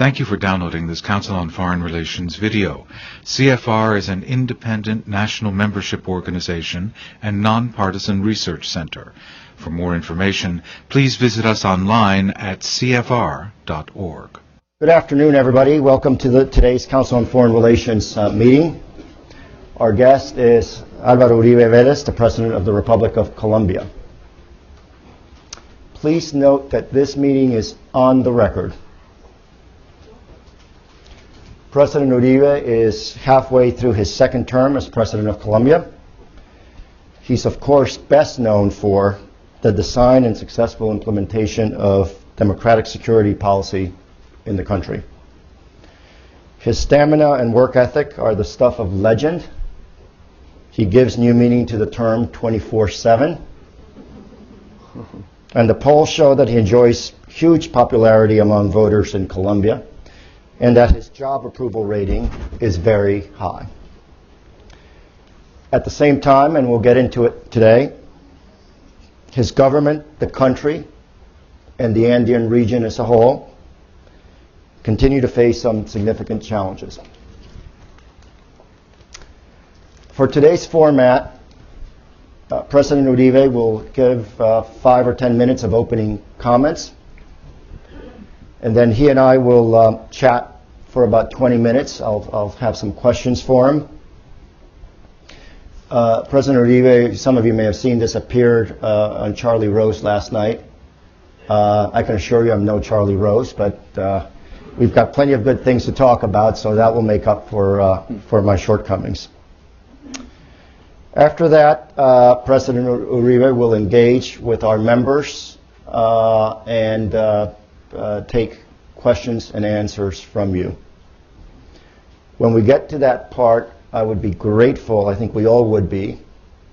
Thank you for downloading this Council on Foreign Relations video. CFR is an independent national membership organization and nonpartisan research center. For more information, please visit us online at cfr.org. Good afternoon, everybody. Welcome to today's Council on Foreign Relations meeting. Our guest is Álvaro Uribe Vélez, the President of the Republic of Colombia. Please note that this meeting is on the record. President Uribe is halfway through his second term as President of Colombia. He's, of course, best known for the design and successful implementation of democratic security policy in the country. His stamina and work ethic are the stuff of legend. He gives new meaning to the term 24/7. And the polls show that he enjoys huge popularity among voters in Colombia, and that his job approval rating is very high. At the same time, and we'll get into it today, his government, the country, and the Andean region as a whole continue to face some significant challenges. For today's format, President Uribe will give 5 or 10 minutes of opening comments, and then he and I will chat for about 20 minutes. I'll have some questions for him. President Uribe, some of you may have seen this, appeared on Charlie Rose last night. I can assure you I'm no Charlie Rose, but we've got plenty of good things to talk about, so that will make up for my shortcomings. After that, President Uribe will engage with our members and take questions and answers from you. When we get to that part, I would be grateful, I think we all would be,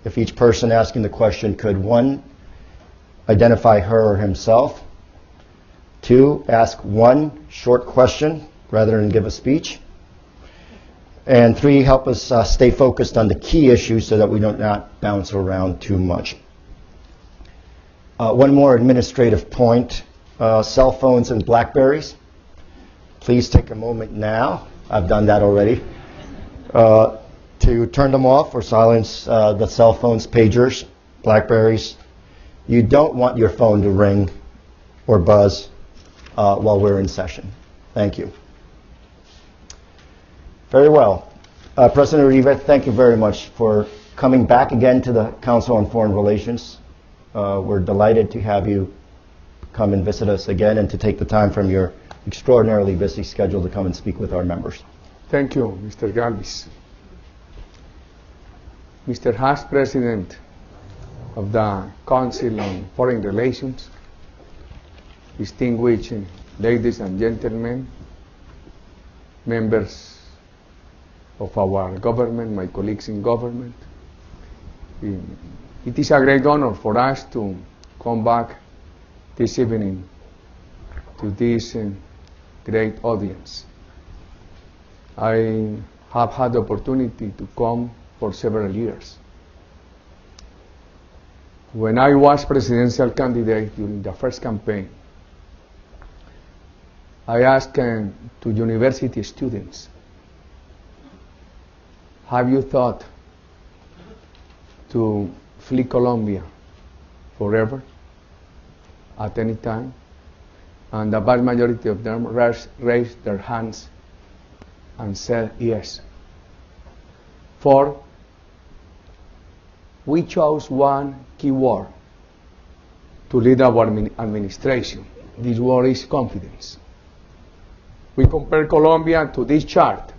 if each person asking the question could, 1, identify her or himself, 2, ask one short question rather than give a speech, and 3, help us stay focused on the key issues so that we don't not bounce around too much. One more administrative point. Cell phones and BlackBerries. Please take a moment now, I've done that already, to turn them off or silence the cell phones, pagers, BlackBerries. You don't want your phone to ring or buzz while we're in session. Thank you. Very well. President Uribe, thank you very much for coming back again to the Council on Foreign Relations. We're delighted to have you come and visit us again and to take the time from your extraordinarily busy schedule to come and speak with our members. Thank you, Mr. Galvis. Mr. Haas, President of the Council on Foreign Relations, distinguished ladies and gentlemen, members of our government, my colleagues in government, it is a great honor for us to come back this evening to this great audience. I have had the opportunity to come for several years. When I was presidential candidate during the first campaign, I asked to university students, have you thought to flee Colombia forever? At any time? And the vast majority of them raised their hands and said yes. For we chose one key word to lead our administration. This word is confidence. We compare Colombia to this chart.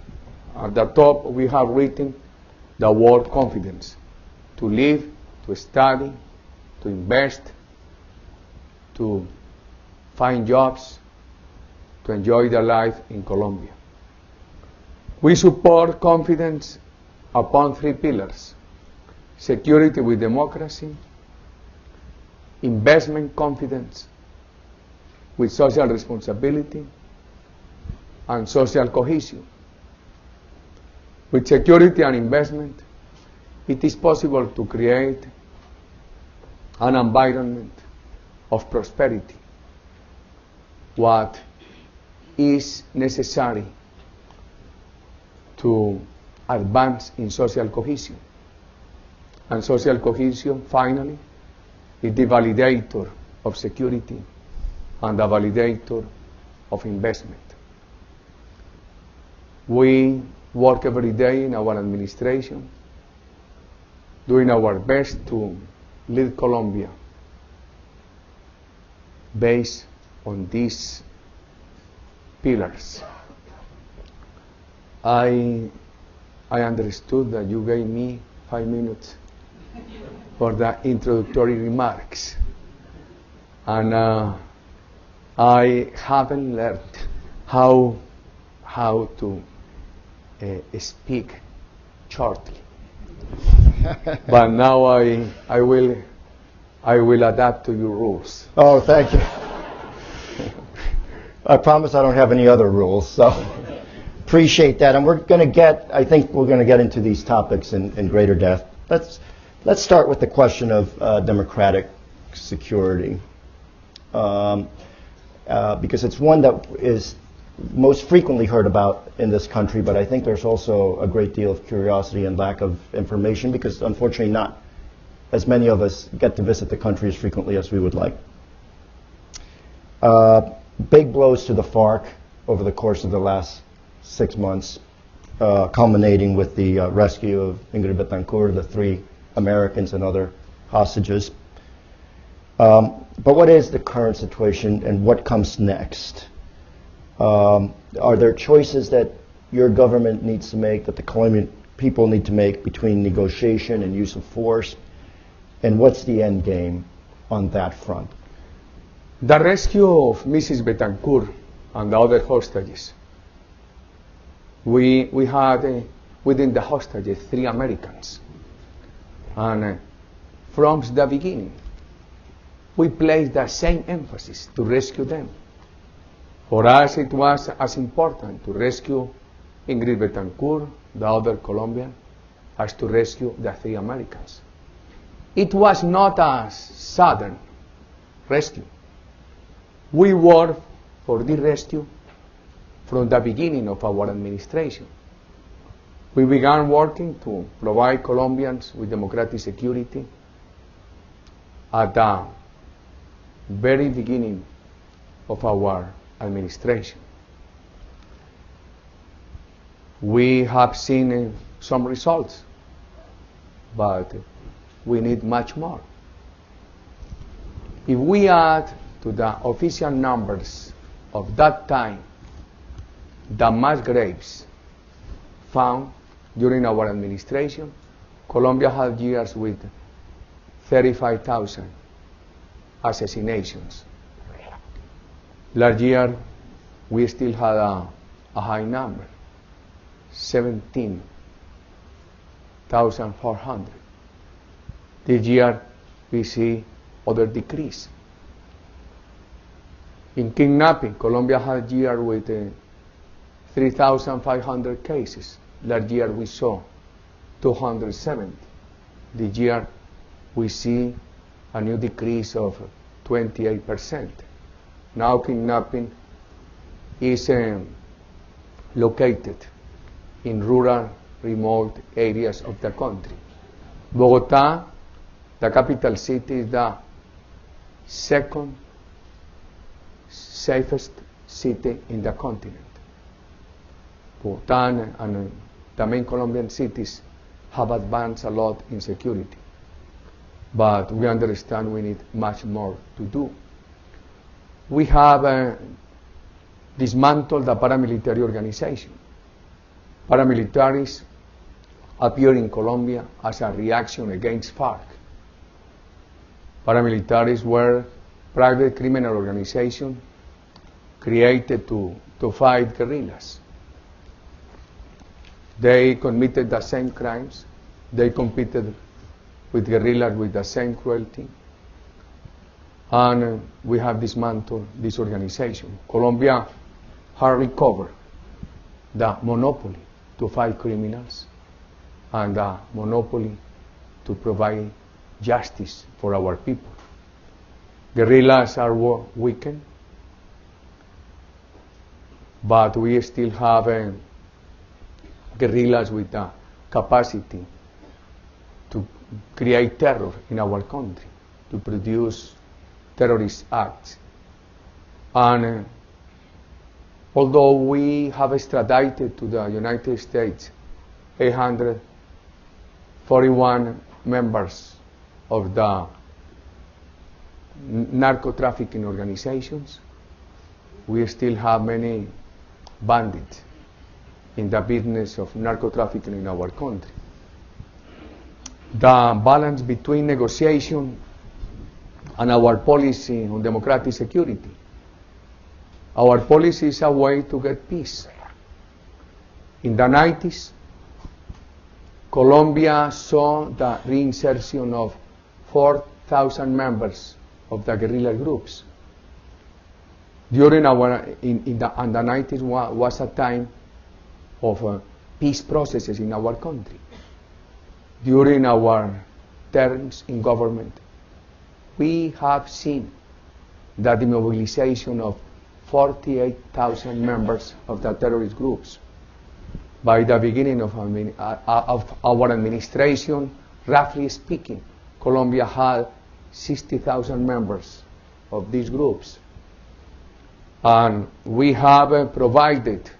At the top we have written the word confidence. To live, to study, to invest, to find jobs, to enjoy their life in Colombia. We support confidence upon 3 pillars: security with democracy, investment confidence with social responsibility, and social cohesion. With security and investment, it is possible to create an environment of prosperity. What is necessary to advance in social cohesion. And social cohesion, finally, is the validator of security and the validator of investment. We work every day in our administration, doing our best to lead Colombia based on these pillars. I understood that you gave me 5 minutes for the introductory remarks, and I haven't learned how to speak shortly. But now I will adapt to your rules. Oh, thank you. I promise I don't have any other rules, so appreciate that. And I think we're going to get into these topics in greater depth. Let's start with the question of democratic security, because it's one that is most frequently heard about in this country, but I think there's also a great deal of curiosity and lack of information, because unfortunately not as many of us get to visit the country as frequently as we would like. Big blows to the FARC over the course of the last 6 months, culminating with the rescue of Ingrid Betancourt, the 3 Americans and other hostages. But what is the current situation and what comes next? Are there choices that your government needs to make, that the Colombian people need to make between negotiation and use of force? And what's the end game on that front? The rescue of Mrs. Betancourt and the other hostages. We had within the hostages 3 Americans. And from the beginning, we placed the same emphasis to rescue them. For us, it was as important to rescue Ingrid Betancourt, the other Colombian, as to rescue the 3 Americans. It was not a sudden rescue. We worked for the rescue from the beginning of our administration. We began working to provide Colombians with democratic security at the very beginning of our administration. We have seen some results, but we need much more. If we add to the official numbers of that time the mass graves found during our administration, Colombia had years with 35,000 assassinations. Last year, we still had a high number, 17,400. This year, we see other decrease. In kidnapping, Colombia had a year with 3,500 cases. Last year, we saw 270. This year, we see a new decrease of 28%. Now kidnapping is located in rural, remote areas of the country. Bogotá, the capital city, is the 2nd safest city in the continent. Bogotá and the main Colombian cities have advanced a lot in security, but we understand we need much more to do. We have dismantled the paramilitary organization. Paramilitaries appear in Colombia as a reaction against FARC. Paramilitaries were private criminal organizations created to fight guerrillas. They committed the same crimes. They competed with guerrillas with the same cruelty. And we have dismantled this organization. Colombia has recovered the monopoly to fight criminals and the monopoly to provide justice for our people. Guerrillas are weakened. but we still have guerrillas with the capacity to create terror in our country, to produce terrorist acts. And although we have extradited to the United States 841 members of the narco-trafficking organizations, we still have many bandits in the business of narco-trafficking in our country. The balance between negotiation and our policy on democratic security. Our policy is a way to get peace. In the 90s, Colombia saw the reinsertion of 4,000 members of the guerrilla groups. During the 90s was a time of peace processes in our country. During our terms in government, we have seen the demobilization of 48,000 members of the terrorist groups. By the beginning of our administration, roughly speaking, Colombia had 60,000 members of these groups. And we have provided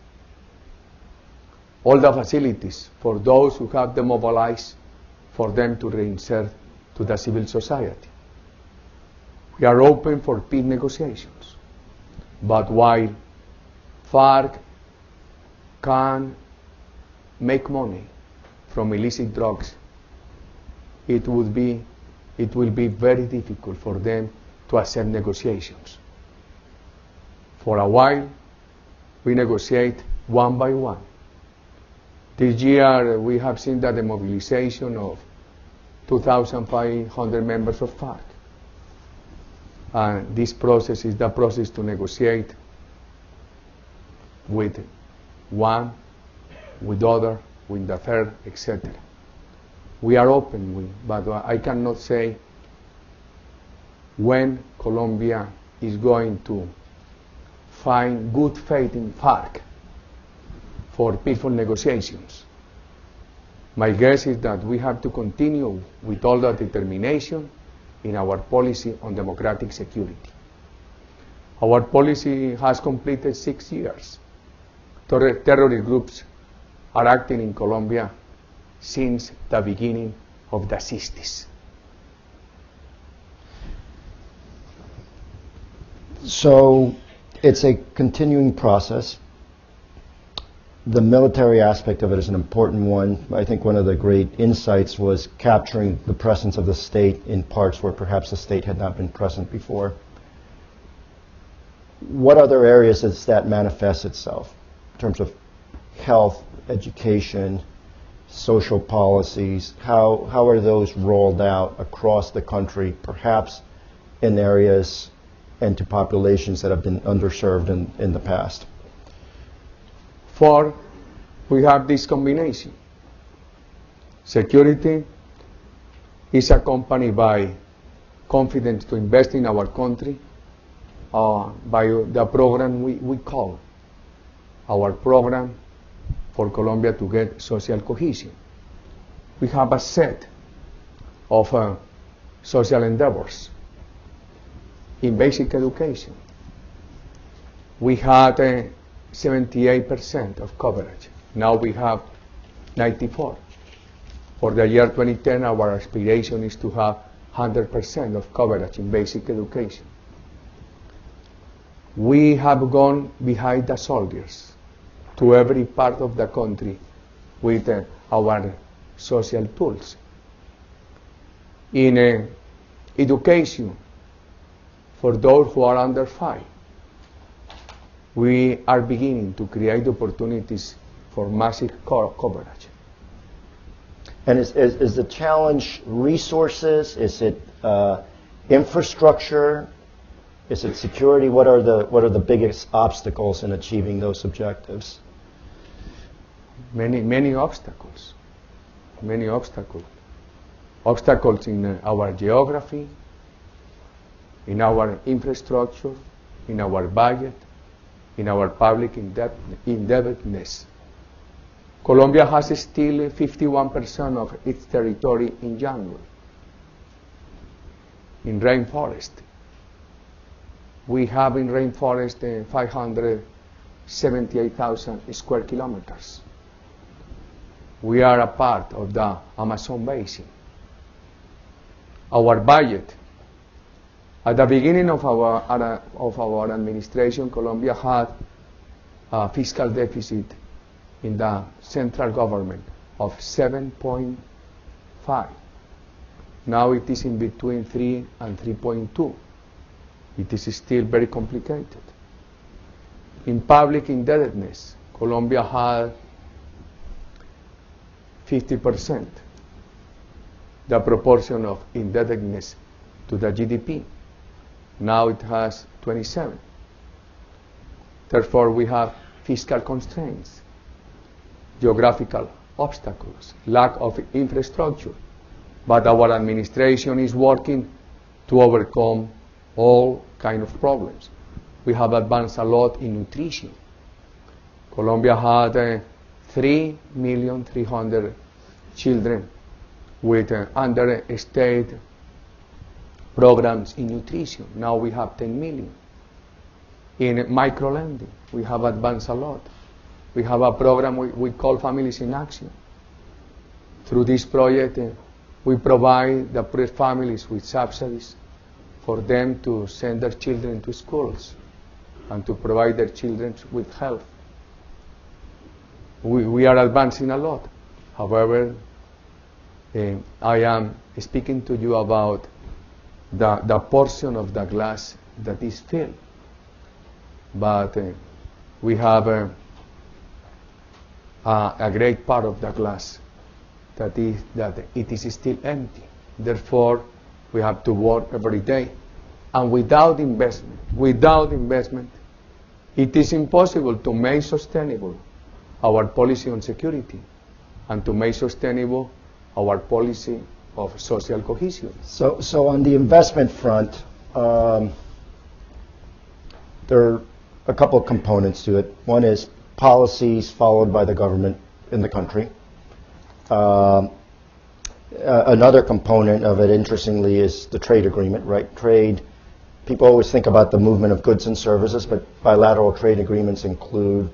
all the facilities for those who have demobilized, for them to reinsert to the civil society. We are open for peace negotiations. But while FARC can make money from illicit drugs, it will be very difficult for them to accept negotiations. For a while, we negotiate one by one. This year, we have seen the demobilization of 2,500 members of FARC. And this process is the process to negotiate with one, with other, with the third, etc. We are open, but I cannot say when Colombia is going to find good faith in FARC for peaceful negotiations. My guess is that we have to continue with all the determination in our policy on democratic security. Our policy has completed 6 years. Terrorist groups are acting in Colombia since the beginning of the 60s. So it's a continuing process. The military aspect of it is an important one. I think one of the great insights was capturing the presence of the state in parts where perhaps the state had not been present before. What other areas does that manifest itself in terms of health, education, social policies? How are those rolled out across the country, perhaps in areas and to populations that have been underserved in the past? For we have this combination. Security is accompanied by confidence to invest in our country, by the program we call our program for Colombia to get social cohesion. We have a set of social endeavors. In basic education, we had 78% of coverage. Now we have 94%. For the year 2010, our aspiration is to have 100% of coverage in basic education. We have gone behind the soldiers to every part of the country with our social tools. In education, for those who are under 5, we are beginning to create opportunities for massive coverage. And is the challenge resources? Is it infrastructure? Is it security? What are the biggest obstacles in achieving those objectives? Many obstacles. Many obstacles. Obstacles in our geography, in our infrastructure, in our budget, in our public indebtedness. Colombia has still 51% of its territory in jungle, in rainforest. We have in rainforest 578,000 square kilometers. We are a part of the Amazon basin. Our budget, at the beginning of our administration, Colombia had a fiscal deficit in the central government of 7.5. Now it is in between 3 and 3.2. It is still very complicated. In public indebtedness, Colombia had 50%, the proportion of indebtedness to the GDP. Now it has 27. Therefore, we have fiscal constraints, geographical obstacles, lack of infrastructure. But our administration is working to overcome all kinds of problems. We have advanced a lot in nutrition. Colombia had 3,300,000 children with under state programs in nutrition. Now we have 10 million. In microlending, we have advanced a lot. We have a program we call Families in Action. Through this project, we provide the poor families with subsidies for them to send their children to schools and to provide their children with health. We are advancing a lot. However, I am speaking to you about the portion of the glass that is filled. But we have a great part of the glass that it is still empty. Therefore, we have to work every day. And without investment, it is impossible to make sustainable our policy on security and to make sustainable our policy of social cohesion. So on the investment front, there are a couple of components to it. One is policies followed by the government in the country. Another component of it, interestingly, is the trade agreement, right? Trade, people always think about the movement of goods and services, but bilateral trade agreements include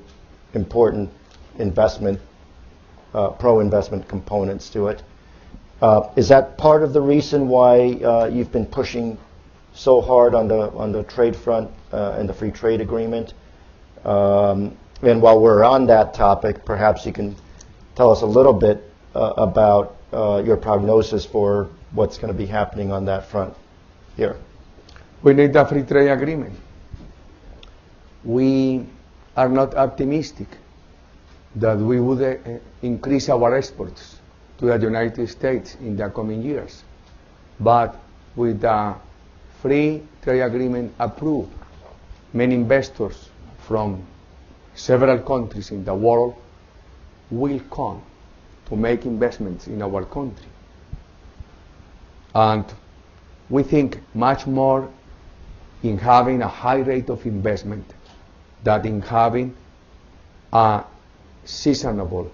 important investment, pro-investment components to it. Is that part of the reason why you've been pushing so hard on the trade front and the free trade agreement? And while we're on that topic, perhaps you can tell us a little bit about your prognosis for what's going to be happening on that front here. We need a free trade agreement. We are not optimistic that we would increase our exports to the United States in the coming years. But with the free trade agreement approved, many investors from several countries in the world will come to make investments in our country. And we think much more in having a high rate of investment than in having a seasonable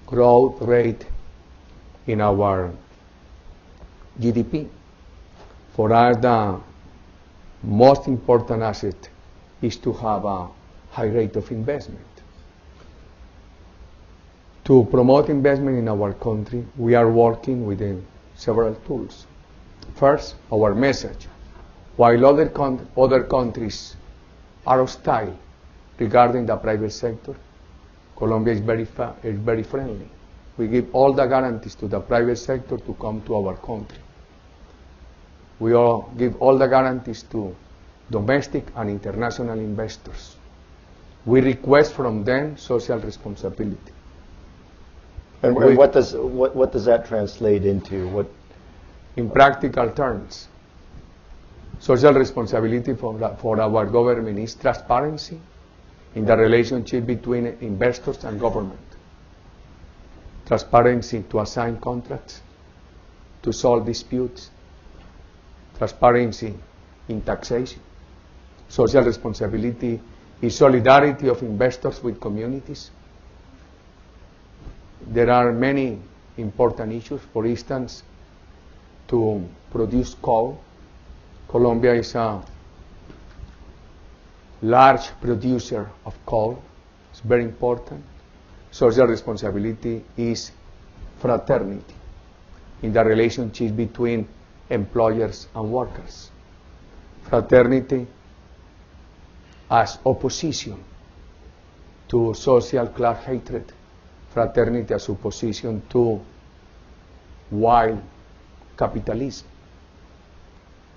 growth rate in our GDP. For us, the most important asset is to have a high rate of investment. To promote investment in our country, we are working within several tools. First, our message. While other countries are hostile regarding the private sector, Colombia is very friendly. We give all the guarantees to the private sector to come to our country. We all give all the guarantees to domestic and international investors. We request from them social responsibility. And what does that translate into? In practical terms, social responsibility for our government is transparency in the relationship between investors and government. Transparency to assign contracts, to solve disputes, transparency in taxation. Social responsibility is solidarity of investors with communities. There are many important issues. For instance, to produce coal. Colombia is a large producer of coal. It's very important. Social responsibility is fraternity in the relationship between employers and workers. Fraternity as opposition to social class hatred. Fraternity as opposition to wild capitalism.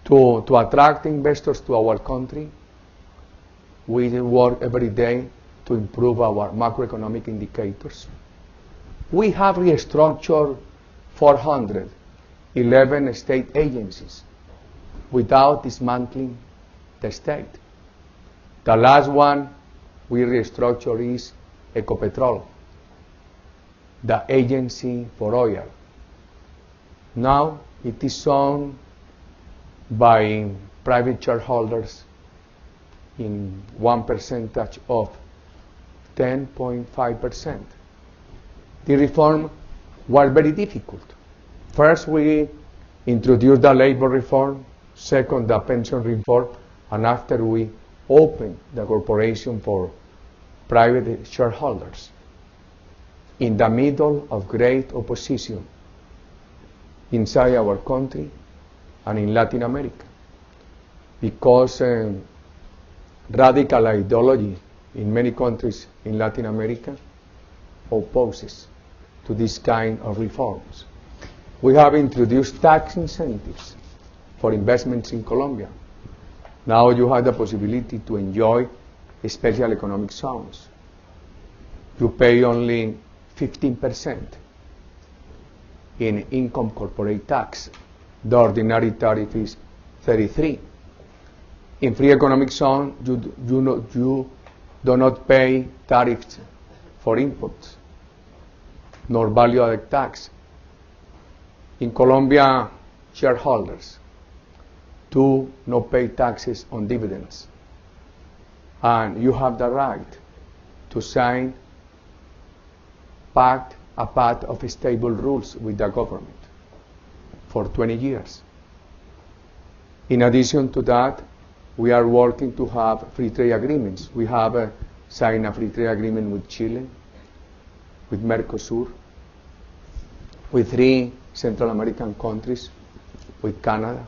To attract investors to our country, we work every day to improve our macroeconomic indicators. We have restructured 411 state agencies without dismantling the state. The last one we restructured is Ecopetrol, the agency for oil. Now it is owned by private shareholders in 1% of 10.5%. The reform was very difficult. First, we introduced the labor reform, second, the pension reform, and after we opened the corporation for private shareholders in the middle of great opposition inside our country and in Latin America, because radical ideology in many countries in Latin America opposes to this kind of reforms. We have introduced tax incentives for investments in Colombia. Now you have the possibility to enjoy special economic zones. You pay only 15% in income corporate tax. The ordinary tariff is 33%. In free economic zone, you do not pay tariffs for imports, nor value-added tax. In Colombia, shareholders do not pay taxes on dividends, and you have the right to sign a pact of stable rules with the government for 20 years. In addition to that, we are working to have free trade agreements. We have signed a free trade agreement with Chile, with Mercosur, with 3 Central American countries, with Canada.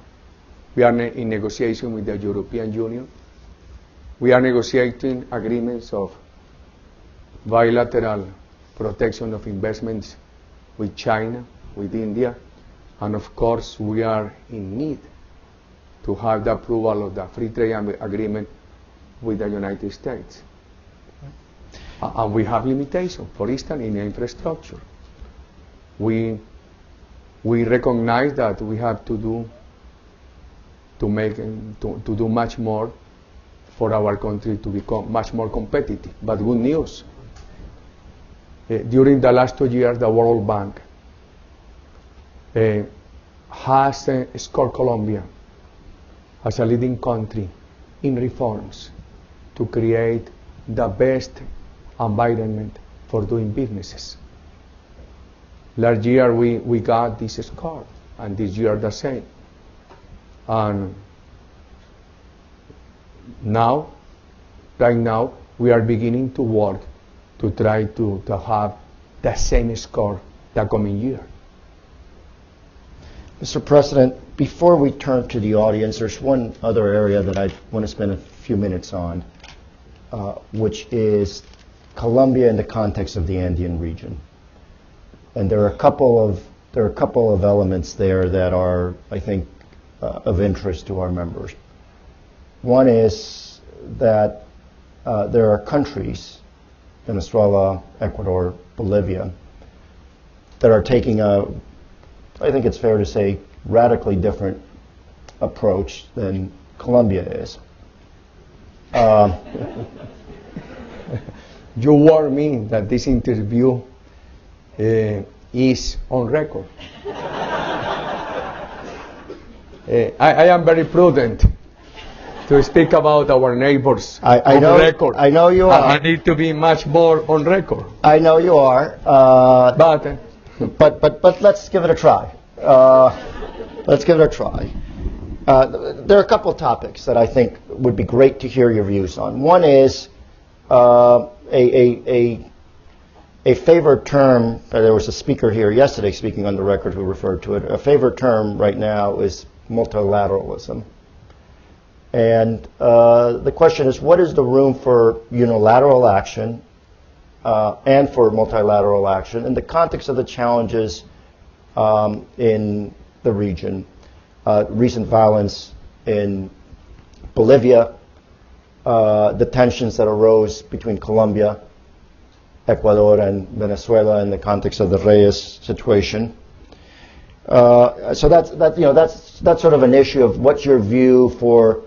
We are in negotiation with the European Union. We are negotiating agreements of bilateral protection of investments with China, with India, and of course we are in need to have the approval of the free trade agreement with the United States. And we have limitations, for instance, in infrastructure. We recognize that we have to do much more for our country to become much more competitive. But good news, during the last 2 years, the World Bank has scored Colombia as a leading country in reforms to create the best environment for doing businesses. Last year we got this score, and this year the same. And right now, we are beginning to work to try to have the same score the coming year. Mr. President, before we turn to the audience, there's one other area that I want to spend a few minutes on, which is Colombia in the context of the Andean region. And there are a couple of elements there that are, I think, of interest to our members. One is that there are countries, Venezuela, Ecuador, Bolivia, that are taking I think it's fair to say, radically different approach than Colombia is. You warn me that this interview is on record. I am very prudent. to speak about our neighbors I on know, record. I know you I are. need to be much more on record. I know you are. But But let's give it a try. Let's give it a try. There are a couple of topics that I think would be great to hear your views on. One is a favorite term. There was a speaker here yesterday speaking on the record who referred to it. A favorite term right now is multilateralism. And the question is, what is the room for unilateral action and for multilateral action in the context of the challenges in the region? Recent violence in Bolivia, the tensions that arose between Colombia, Ecuador, and Venezuela in the context of the Reyes situation. So that's sort of an issue of what's your view for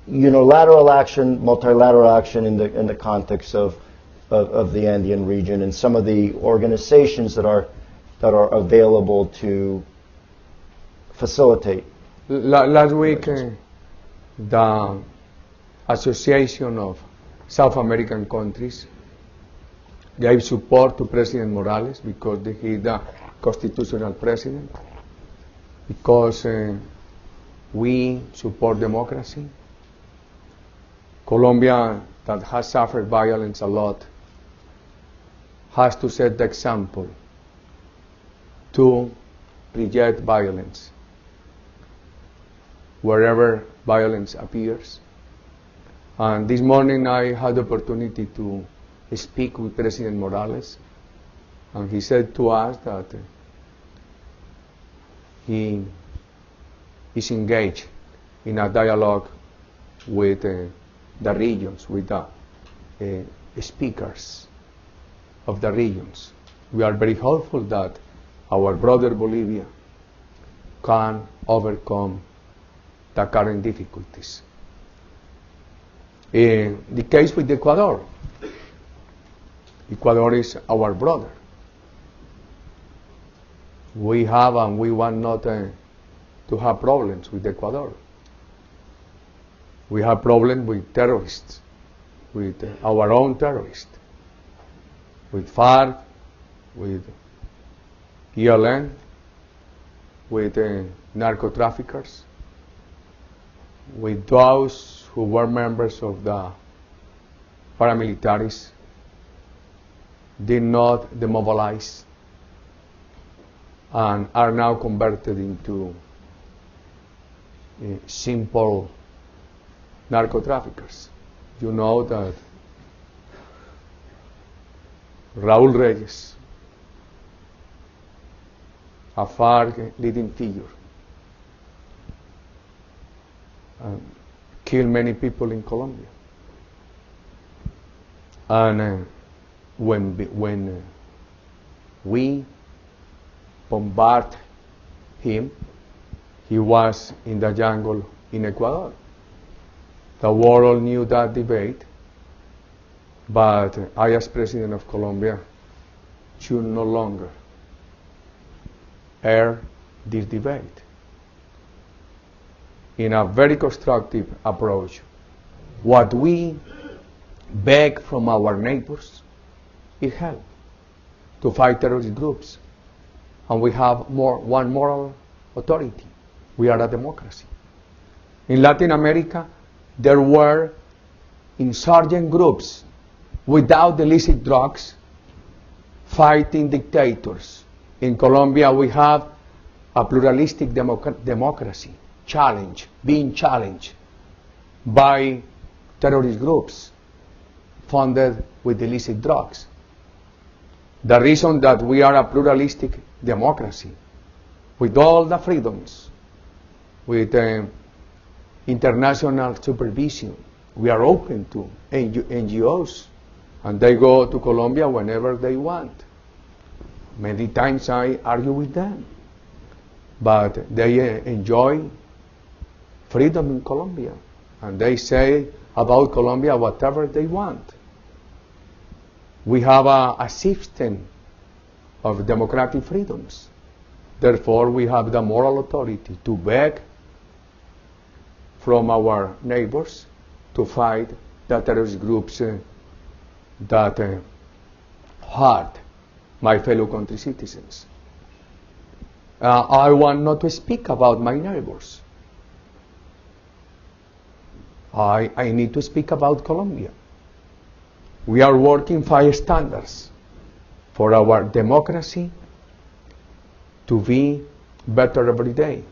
unilateral action, multilateral action in the context of the Andean region and some of the organizations that are available to facilitate. Last week, the Association of South American Countries gave support to President Morales because he is the constitutional president, because we support democracy. Colombia, that has suffered violence a lot, has to set the example to reject violence wherever violence appears. And this morning I had the opportunity to speak with President Morales, and he said to us that he is engaged in a dialogue with the regions, with the speakers of the regions. We are very hopeful that our brother Bolivia can overcome the current difficulties. In the case with Ecuador, Ecuador is our brother. We have and we want not to have problems with Ecuador. We have problems with terrorists, with our own terrorists, with FARC, with ELN, with narco-traffickers, with those who were members of the paramilitaries, did not demobilize, and are now converted into simple narco-traffickers. You know that Raúl Reyes, a FARC leading figure, killed many people in Colombia. And when we bombarded him, he was in the jungle in Ecuador. The world knew that debate, but I, as President of Colombia, should no longer air this debate. In a very constructive approach, what we beg from our neighbors is help to fight terrorist groups. And we have one moral authority. We are a democracy. In Latin America, there were insurgent groups without illicit drugs fighting dictators. In Colombia, we have a pluralistic democracy being challenged by terrorist groups funded with illicit drugs. The reason that we are a pluralistic democracy with all the freedoms, with international supervision, we are open to NGOs, and they go to Colombia whenever they want. Many times I argue with them, but they enjoy freedom in Colombia, and they say about Colombia whatever they want. We have a system of democratic freedoms. Therefore, we have the moral authority to beg from our neighbors to fight the terrorist groups that hurt my fellow country citizens. I want not to speak about my neighbors. I need to speak about Colombia. We are working 5 standards for our democracy to be better every day.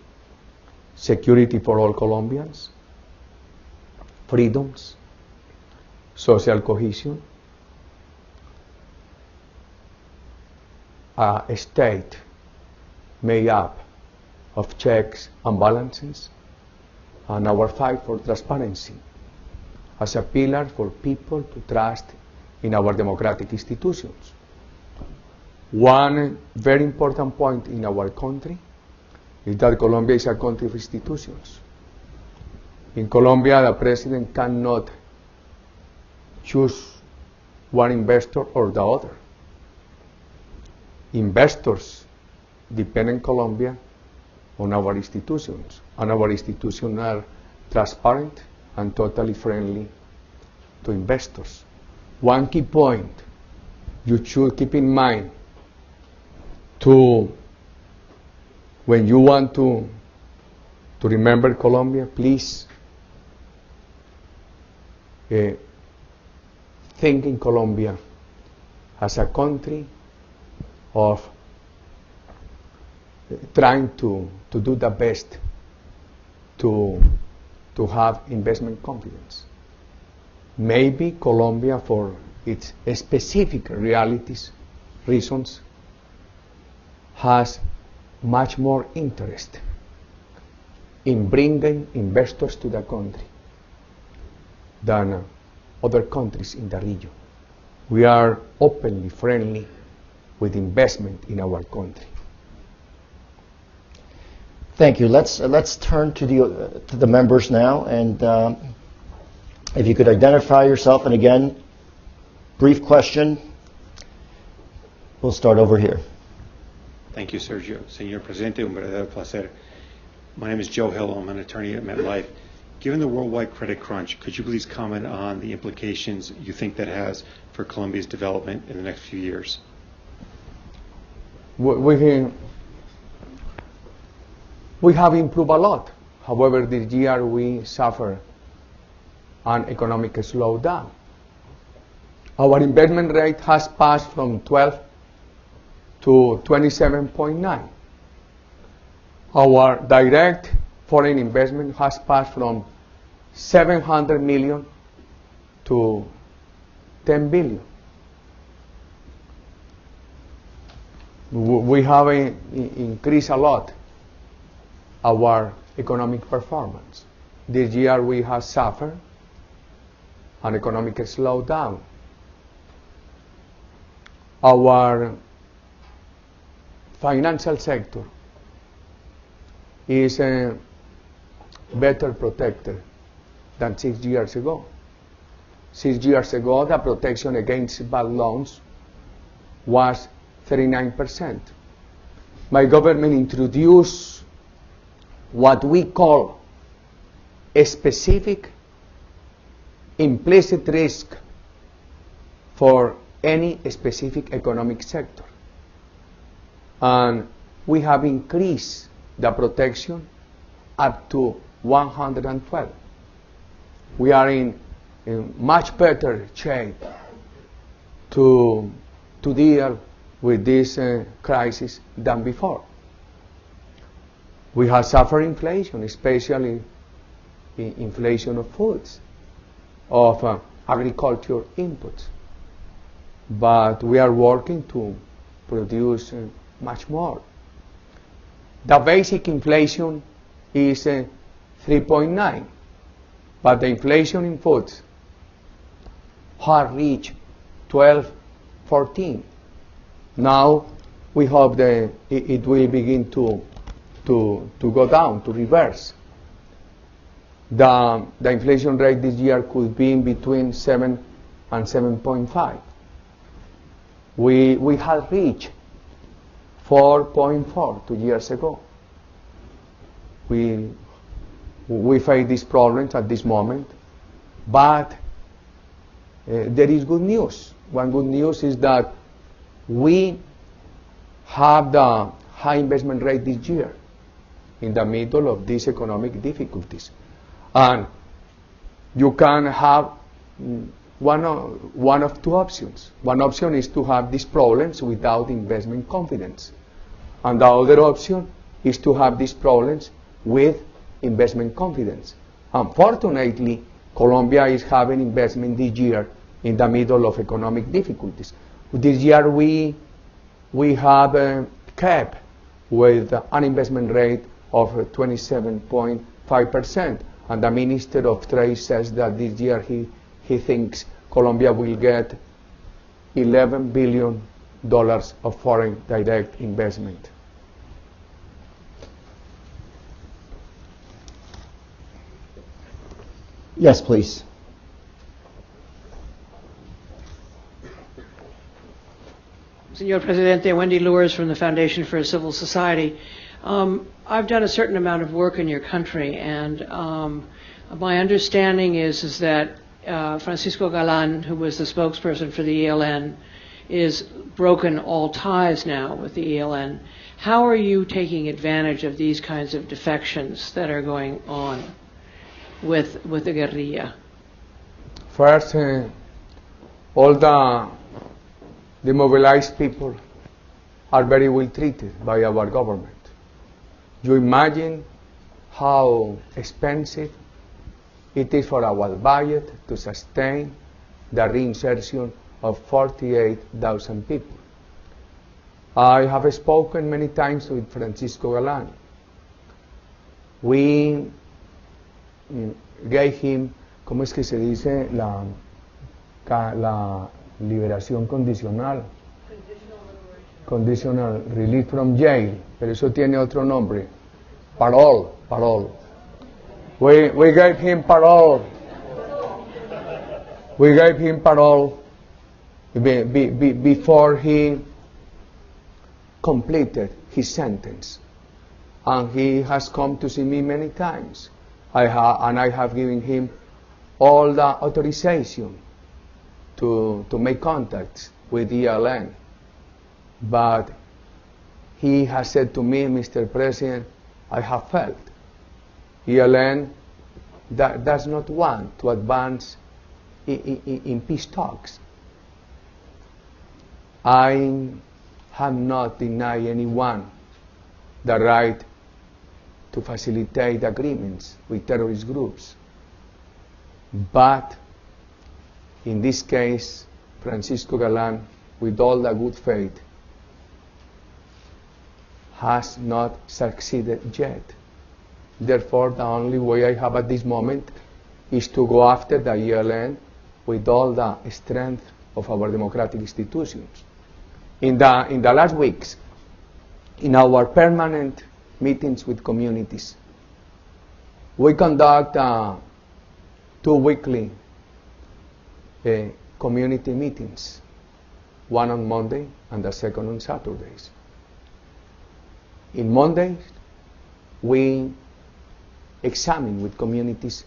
Security for all Colombians, freedoms, social cohesion, a state made up of checks and balances, and our fight for transparency as a pillar for people to trust in our democratic institutions. One very important point in our country is that Colombia is a country of institutions. In Colombia, the president cannot choose one investor or the other. Investors depend in Colombia on our institutions, and our institutions are transparent and totally friendly to investors. One key point you should keep in mind when you want to remember Colombia, please think in Colombia as a country of trying to do the best to have investment confidence. Maybe Colombia, for its specific reasons, has much more interest in bringing investors to the country than other countries in the region. We are openly friendly with investment in our country. Thank you. Let's turn to the members now, and if you could identify yourself, and again, brief question. We'll start over here. Thank you, Sergio. Señor Presidente, un verdadero placer. My name is Joe Hill. I'm an attorney at MetLife. Given the worldwide credit crunch, could you please comment on the implications you think that has for Colombia's development in the next few years? We have improved a lot. However, this year we suffer an economic slowdown. Our investment rate has passed from 12 to 27.9. Our direct foreign investment has passed from 700 million to 10 billion. We have increased a lot our economic performance. This year we have suffered an economic slowdown. Our financial sector is better protected than 6 years ago. 6 years ago, the protection against bad loans was 39%. My government introduced what we call a specific implicit risk for any specific economic sector. And we have increased the protection up to 112. We are in much better shape to deal with this crisis than before. We have suffered inflation, especially inflation of foods, of agriculture inputs. But we are working to produce much more. The basic inflation is 3.9, but the inflation in foods has reached 12, 14. Now we hope that it will begin to go down, to reverse. The inflation rate this year could be in between 7 and 7.5. We had reached 4.4 2 years ago. We We face these problems at this moment, but there is good news. One good news is that we have the high investment rate this year in the middle of these economic difficulties. And you can have one of two options. One option is to have these problems without investment confidence. And the other option is to have these problems with investment confidence. Unfortunately, Colombia is having investment this year in the middle of economic difficulties. This year we have kept with an investment rate of 27.5%, and the Minister of Trade says that this year he thinks Colombia will get $11 billion of foreign direct investment. Yes, please. Señor Presidente, Wendy Lures from the Foundation for Civil Society. I've done a certain amount of work in your country, and my understanding is that Francisco Galán, who was the spokesperson for the ELN, is broken all ties now with the ELN. How are you taking advantage of these kinds of defections that are going on with the guerrilla? First, all the mobilized people are very well treated by our government. You imagine how expensive it is for our budget to sustain the reinsertion of 48,000 people. I have spoken many times with Francisco Galán. We gave him, ¿cómo es que se dice la liberación condicional? Conditional release from jail, pero eso tiene otro nombre. Parole. We gave him parole. We gave him parole before he completed his sentence, and he has come to see me many times. I have given him all the authorization to make contacts with ELN. But he has said to me, Mr. President, I have felt ELN does not want to advance in peace talks. I have not denied anyone the right to facilitate agreements with terrorist groups. But in this case, Francisco Galán, with all the good faith, has not succeeded yet. Therefore, the only way I have at this moment is to go after the ELN with all the strength of our democratic institutions. In the last weeks, in our permanent meetings with communities, we conduct 2 weekly community meetings, one on Monday and the second on Saturdays. In Mondays, we examine with communities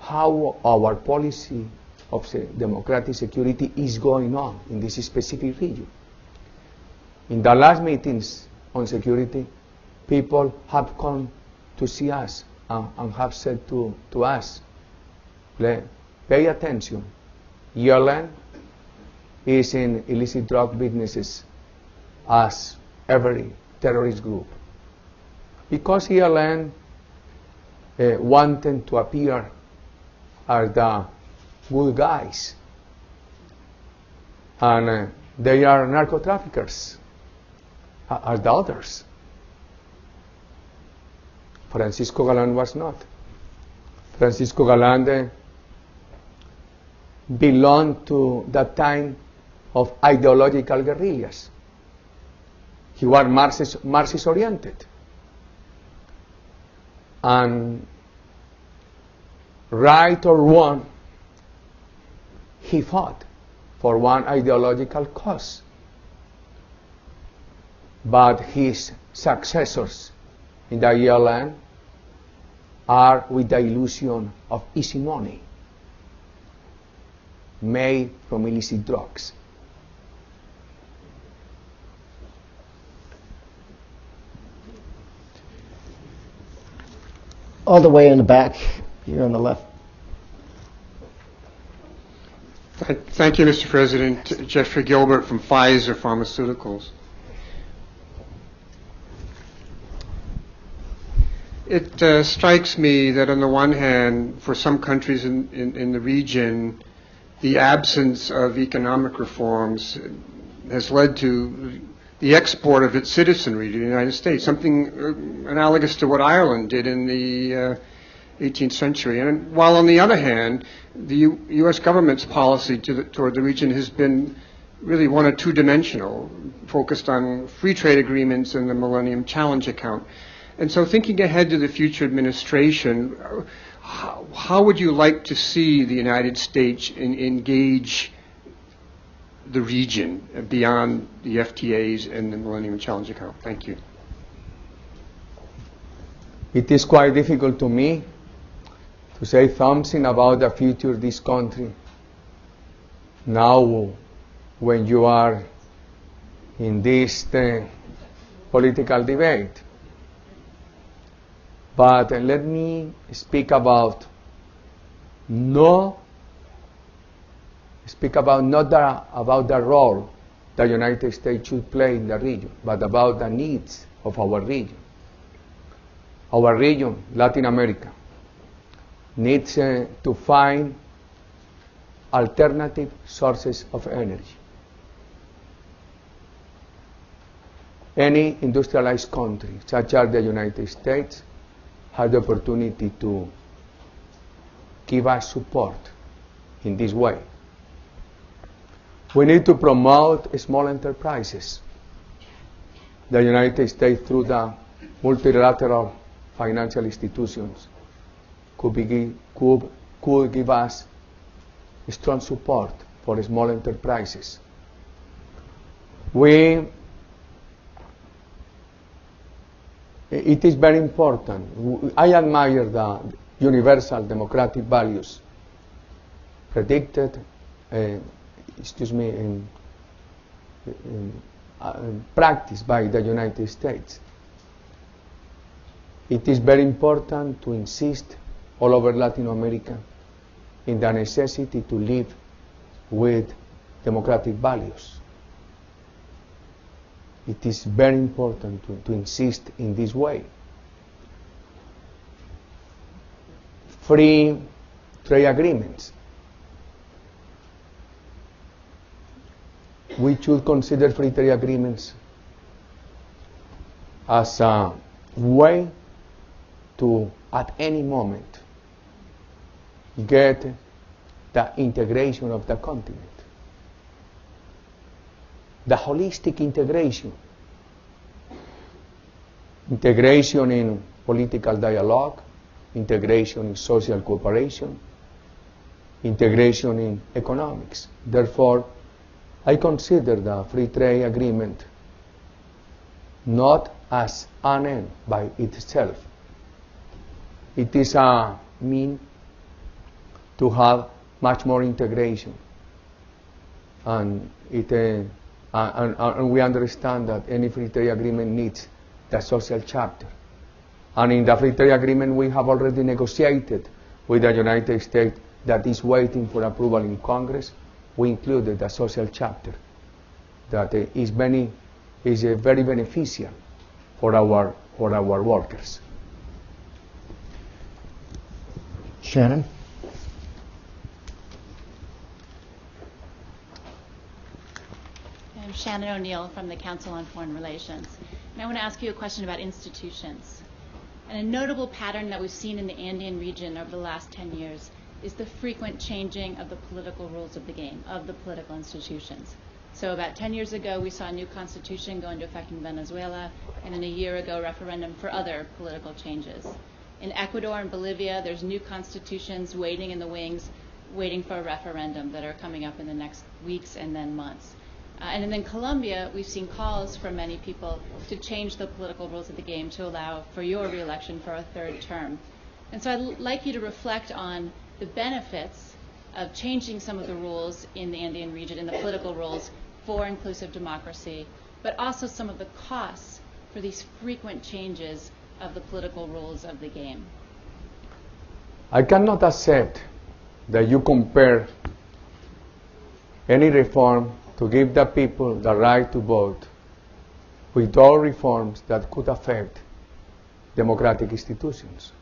how our policy of democratic security is going on in this specific region. In the last meetings on security, people have come to see us and have said to us, pay attention, ELN is in illicit drug businesses as every terrorist group. Because ELN wanted to appear as the good guys, and they are narco traffickers as the others. Francisco Galán was not. Francisco Galán belonged to that time of ideological guerrillas. He was Marxist oriented. And right or wrong, he fought for one ideological cause. But his successors in the ELN are with the illusion of easy money made from illicit drugs. All the way in the back, here on the left. Thank you, Mr. President. Jeffrey Gilbert from Pfizer Pharmaceuticals. It strikes me that on the one hand, for some countries in the region, the absence of economic reforms has led to the export of its citizenry to the United States, something analogous to what Ireland did in the 18th century. And while on the other hand, the U.S. government's policy toward the region has been really one or two-dimensional, focused on free trade agreements and the Millennium Challenge account. And so thinking ahead to the future administration, how would you like to see the United States engage the region beyond the FTAs and the Millennium Challenge account? Thank you. It is quite difficult to me to say something about the future of this country now when you are in this political debate. But let me speak about not the role the United States should play in the region, but about the needs of our region. Our region, Latin America, needs to find alternative sources of energy. Any industrialized country, such as the United States, has the opportunity to give us support in this way. We need to promote small enterprises. The United States, through the multilateral financial institutions, could give us strong support for small enterprises. It is very important. I admire the universal democratic values predicted, practiced by the United States. It is very important to insist all over Latin America in the necessity to live with democratic values. It is very important to insist in this way. Free trade agreements. We should consider free trade agreements as a way to, at any moment, get the integration of the continent. The holistic integration. Integration in political dialogue, integration in social cooperation, integration in economics. Therefore, I consider the free trade agreement not as an end by itself. It is a means to have much more integration, and we understand that any free trade agreement needs the social chapter. And in the free trade agreement we have already negotiated with the United States that is waiting for approval in Congress. We included the social chapter that is very beneficial for our workers. Shannon? I'm Shannon O'Neill from the Council on Foreign Relations. And I want to ask you a question about institutions. And a notable pattern that we've seen in the Andean region over the last 10 years is the frequent changing of the political rules of the game, of the political institutions. So about 10 years ago, we saw a new constitution go into effect in Venezuela, and then a year ago, referendum for other political changes. In Ecuador and Bolivia, there's new constitutions waiting in the wings, waiting for a referendum that are coming up in the next weeks and then months. And then in Colombia, we've seen calls from many people to change the political rules of the game to allow for your re-election for a third term. And so I'd like you to reflect on the benefits of changing some of the rules in the Andean region, in the political rules for inclusive democracy, but also some of the costs for these frequent changes of the political rules of the game. I cannot accept that you compare any reform to give the people the right to vote with all reforms that could affect democratic institutions.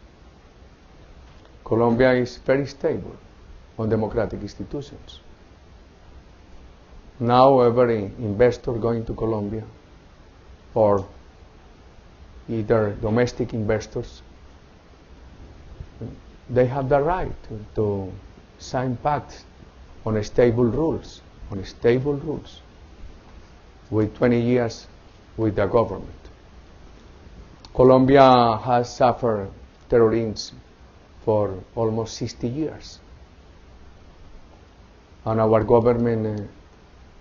Colombia is very stable on democratic institutions. Now every investor going to Colombia, or either domestic investors, they have the right to sign pacts on stable rules, with 20 years with the government. Colombia has suffered terrorism for almost 60 years. And our government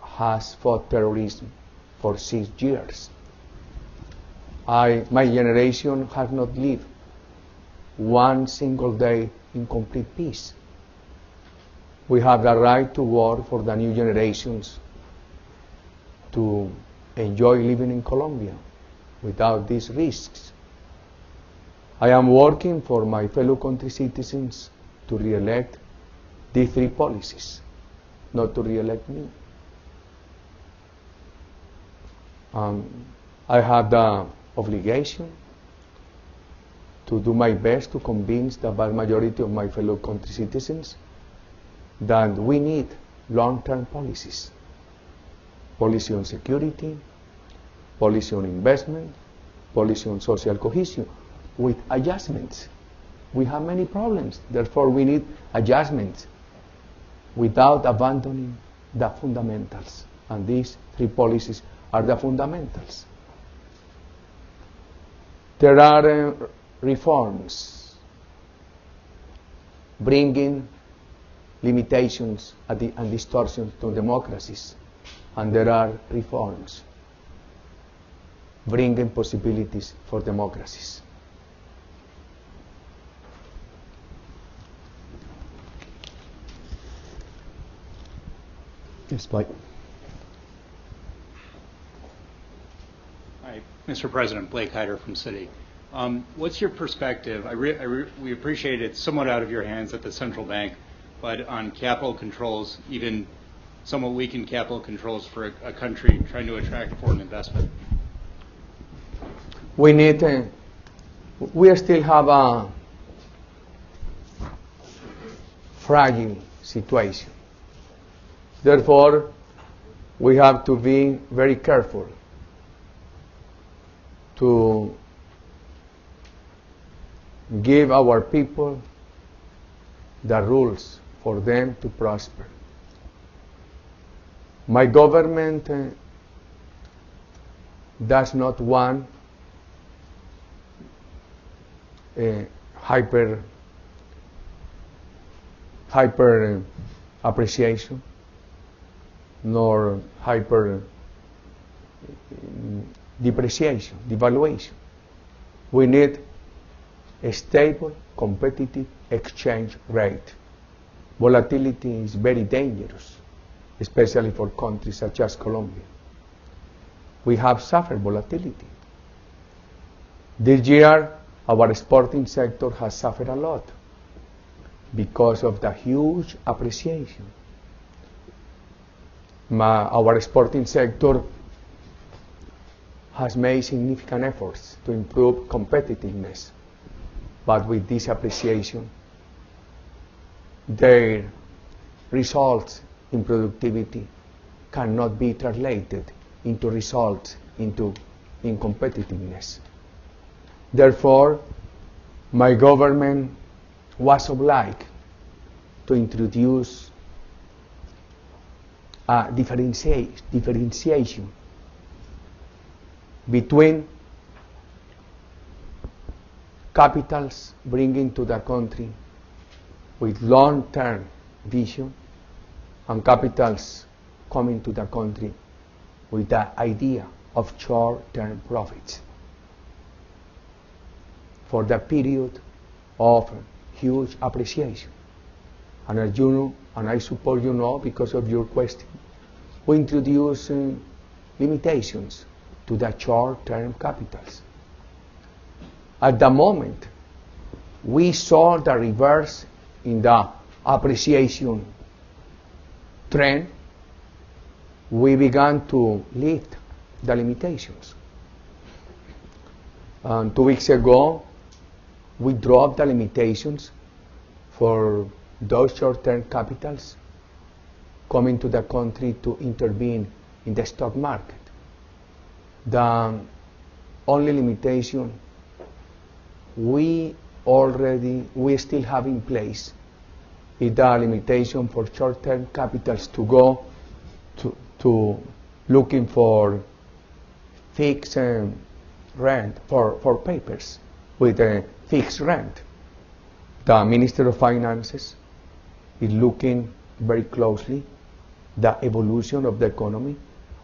has fought terrorism for 6 years. My generation has not lived one single day in complete peace. We have the right to work for the new generations to enjoy living in Colombia without these risks. I am working for my fellow country citizens to re-elect these 3 policies, not to re-elect me. I have the obligation to do my best to convince the vast majority of my fellow country citizens that we need long-term policies. Policy on security, policy on investment, policy on social cohesion, with adjustments. We have many problems, therefore we need adjustments without abandoning the fundamentals. And these 3 policies are the fundamentals. There are reforms bringing limitations and distortions to democracies, and there are reforms bringing possibilities for democracies. Yes, Blake. Hi, Mr. President, Blake Hyder from Citi. What's your perspective? We appreciate it's somewhat out of your hands at the central bank, but on capital controls, even somewhat weakened capital controls for a country trying to attract foreign investment? We still have a fragile situation. Therefore, we have to be very careful to give our people the rules for them to prosper. My government does not want hyper appreciation nor hyper depreciation, devaluation. We need a stable, competitive exchange rate. Volatility is very dangerous, especially for countries such as Colombia. We have suffered volatility. This year, our exporting sector has suffered a lot because of the huge appreciation. Our exporting sector has made significant efforts to improve competitiveness, but with this appreciation, their results in productivity cannot be translated into results in competitiveness. Therefore, my government was obliged to introduce a differentiation between capitals bringing to the country with long-term vision and capitals coming to the country with the idea of short-term profits for the period of huge appreciation. And as you know, and I suppose you know because of your question, we introduce limitations to the short-term capitals. At the moment, we saw the reverse in the appreciation trend. We began to lift the limitations. 2 weeks ago, we dropped the limitations for those short-term capitals coming to the country to intervene in the stock market. The only limitation we still have in place is the limitation for short-term capitals to go to looking for fixed rent for papers with a fixed rent. The Minister of Finances is looking very closely the evolution of the economy,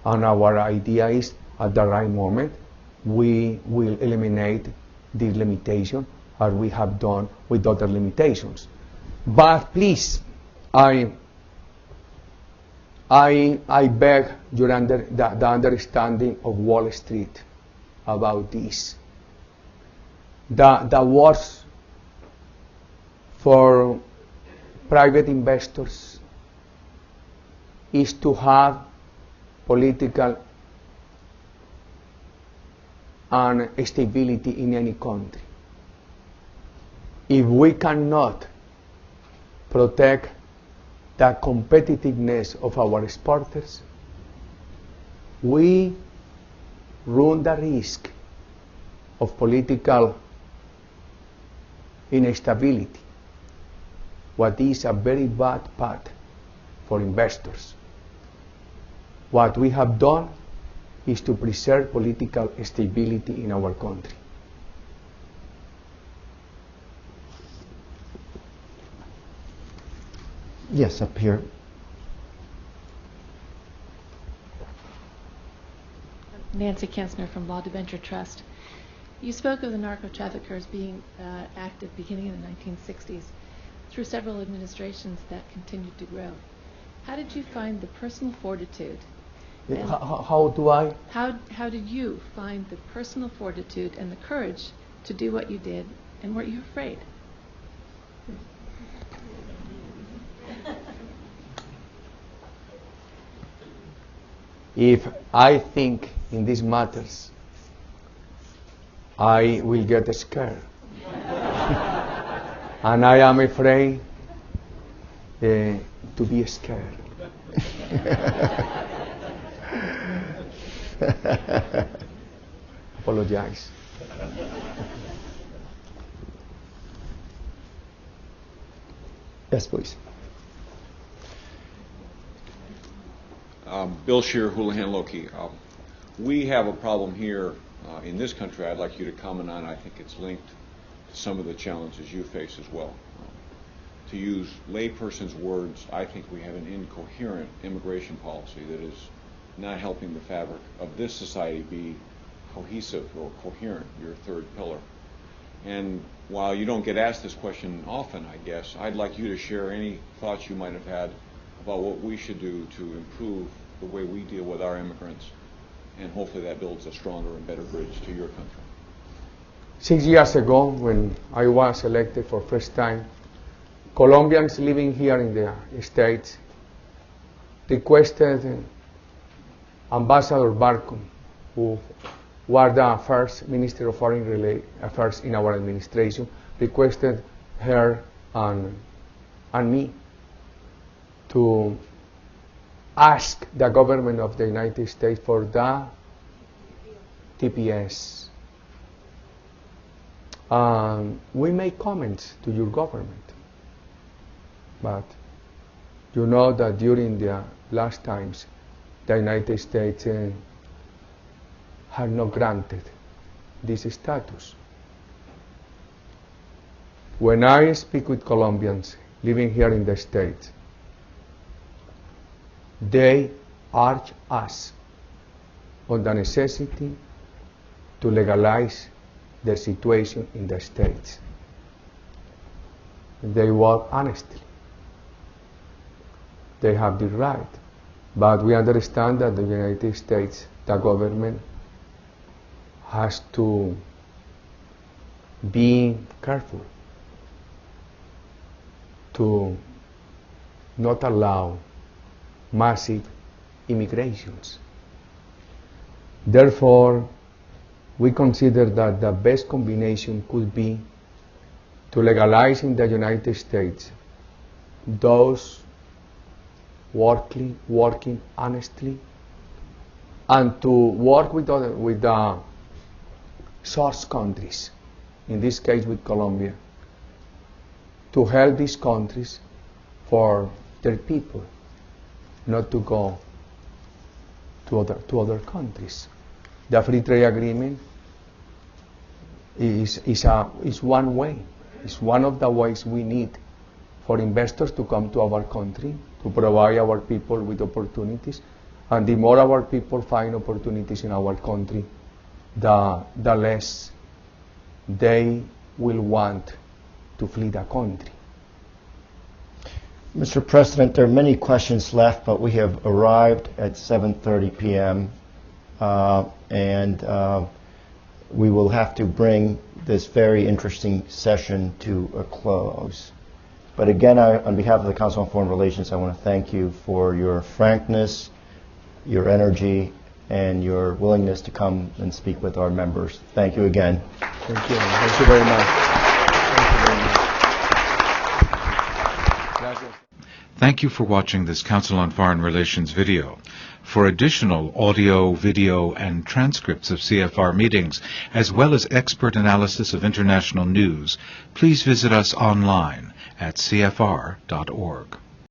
and our idea is at the right moment we will eliminate this limitation as we have done with other limitations. But please, I beg your the understanding of Wall Street about this. The worst for private investors is to have political instability in any country. If we cannot protect the competitiveness of our exporters, we run the risk of political instability, what is a very bad path for investors. What we have done is to preserve political stability in our country. Yes, up here. Nancy Kensner from Law Debenture Trust. You spoke of the narco-traffickers being active beginning in the 1960s through several administrations that continued to grow. How did you find the personal fortitude? How do I? How did you find the personal fortitude and the courage to do what you did, and weren't you afraid? If I think in these matters, I will get scared. And I am afraid to be scared. Apologize. Yes, please. Bill Shear, Houlihan Lokey. We have a problem here in this country I'd like you to comment on. I think it's linked to some of the challenges you face as well. To use layperson's words, I think we have an incoherent immigration policy that is not helping the fabric of this society be cohesive or coherent, your third pillar. And while you don't get asked this question often, I guess, I'd like you to share any thoughts you might have had about what we should do to improve the way we deal with our immigrants, and hopefully that builds a stronger and better bridge to your country. 6 years ago, when I was elected for first time, Colombians living here in the States requested Ambassador Barcom, who was the first Minister of Foreign Affairs in our administration, requested her and me to ask the government of the United States for the TPS. We made comments to your government, but you know that during the last times the United States had not granted this status. When I speak with Colombians living here in the States, they urge us on the necessity to legalize their situation in the States. they work honestly. They have the right. But we understand that the United States, the government, has to be careful to not allow massive immigrations. Therefore, we consider that the best combination could be to legalize in the United States those working honestly, and to work with the source countries, in this case with Colombia, to help these countries for their people, not to go to other countries. The free trade agreement is one way. It's one of the ways we need for investors to come to our country, to provide our people with opportunities. And the more our people find opportunities in our country, the less they will want to flee the country. Mr. President, there are many questions left, but we have arrived at 7:30 p.m. And we will have to bring this very interesting session to a close. But again, on behalf of the Council on Foreign Relations, I want to thank you for your frankness, your energy, and your willingness to come and speak with our members. Thank you again. Thank you. Thank you very much. Thank you very much. Gracias. Thank you for watching this Council on Foreign Relations video. For additional audio, video, and transcripts of CFR meetings, as well as expert analysis of international news, please visit us online at cfr.org.